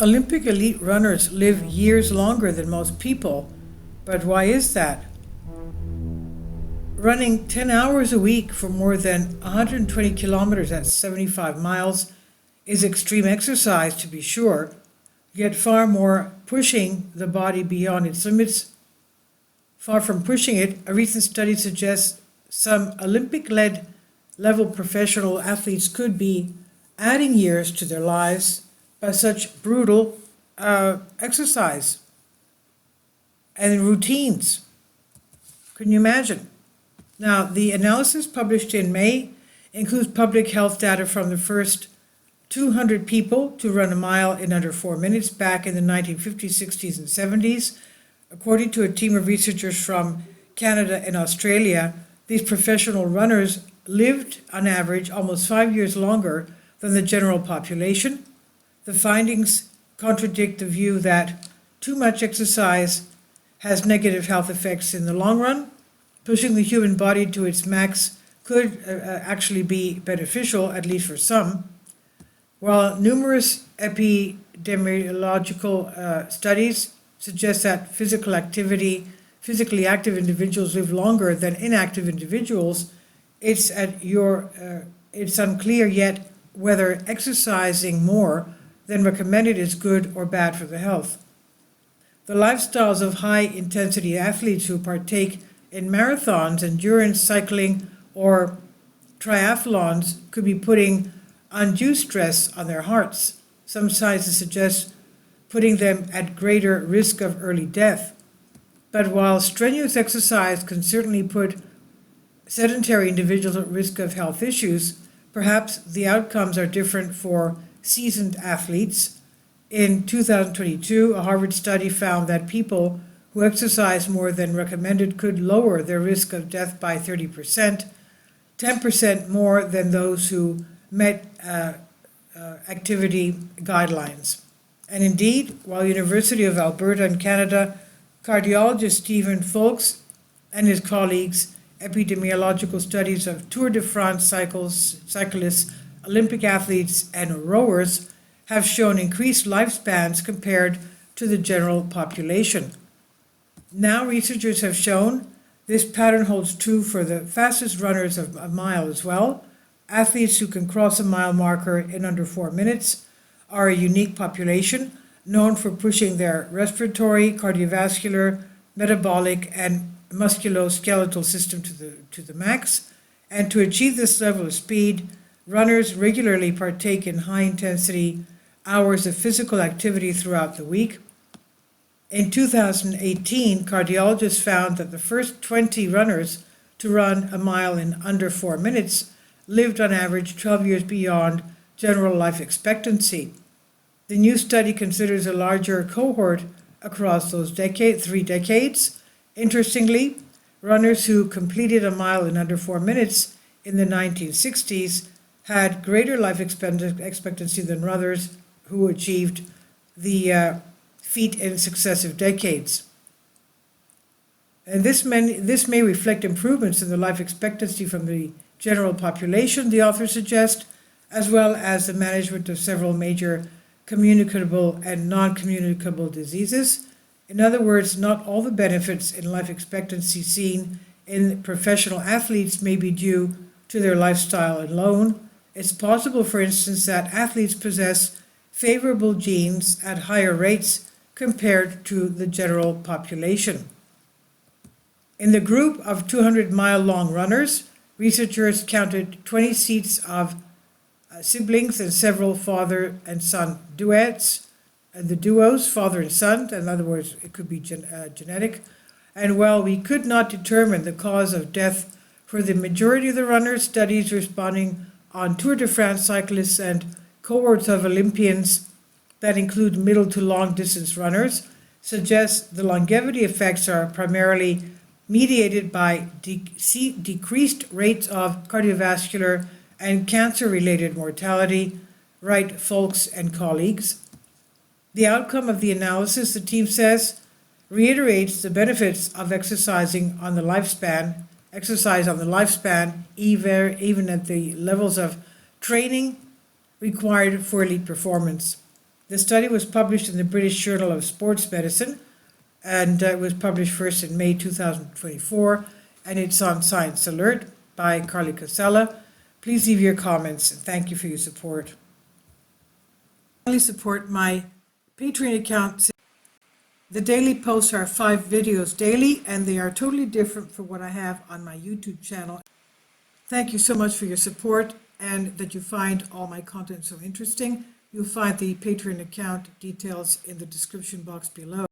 Olympic elite runners live years longer than most people, but why is that? Running 10 hours a week for more than 120 kilometers, that's 75 miles, is extreme exercise to be sure, yet far more pushing the body beyond its limits. Far from pushing it, a recent study suggests some Olympic level professional athletes could be adding years to their lives by such brutal exercise and routines. Can you imagine? Now, the analysis published in May includes public health data from the first 200 people to run a mile in under 4 minutes back in the 1950s, 60s, and 70s. According to a team of researchers from Canada and Australia, these professional runners lived on average almost 5 years longer than the general population. The findings contradict the view that too much exercise has negative health effects in the long run. Pushing the human body to its max could actually be beneficial, at least for some. While numerous epidemiological studies suggest that physically active individuals live longer than inactive individuals, it's unclear yet whether exercising more than recommended is good or bad for the health. The lifestyles of high-intensity athletes who partake in marathons, endurance cycling, or triathlons could be putting undue stress on their hearts. Some scientists suggest putting them at greater risk of early death. But while strenuous exercise can certainly put sedentary individuals at risk of health issues, perhaps the outcomes are different for seasoned athletes. In 2022, a Harvard study found that people who exercise more than recommended could lower their risk of death by 30%, 10% more than those who met activity guidelines. And indeed, while University of Alberta in Canada, cardiologist Stephen Folks and his colleagues' epidemiological studies of Tour de France cyclists, Olympic athletes, and rowers have shown increased lifespans compared to the general population. Now researchers have shown this pattern holds true for the fastest runners of a mile as well. Athletes who can cross a mile marker in under 4 minutes are a unique population known for pushing their respiratory, cardiovascular, metabolic, and musculoskeletal system to the max. And to achieve this level of speed, runners regularly partake in high-intensity hours of physical activity throughout the week. In 2018, cardiologists found that the first 20 runners to run a mile in under 4 minutes lived on average 12 years beyond general life expectancy. The new study considers a larger cohort across those 3 decades. Interestingly, runners who completed a mile in under 4 minutes in the 1960s had greater life expectancy than runners who achieved the feat in successive decades. And this may reflect improvements in the life expectancy from the general population, the authors suggest, as well as the management of several major communicable and non-communicable diseases. In other words, not all the benefits in life expectancy seen in professional athletes may be due to their lifestyle alone. It's possible, for instance, that athletes possess favorable genes at higher rates compared to the general population. In the group of 200-mile-long runners, researchers counted 20 seats of siblings and several father and son duets. And the duos, father and son, in other words, it could be genetic. And while we could not determine the cause of death for the majority of the runners, studies responding on Tour de France cyclists and cohorts of Olympians that include middle to long distance runners suggest the longevity effects are primarily mediated by decreased rates of cardiovascular and cancer-related mortality, write Folks and colleagues. The outcome of the analysis, the team says, reiterates the benefits of exercise on the lifespan, even at the levels of training required for elite performance. The study was published in the British Journal of Sports Medicine, and it was published first in May 2024, and it's on Science Alert by Carly Casella. Please leave your comments, and thank you for your support. Finally, support my Patreon account. The daily posts are 5 videos daily, and they are totally different from what I have on my YouTube channel. Thank you so much for your support and that you find all my content so interesting. You'll find the Patreon account details in the description box below.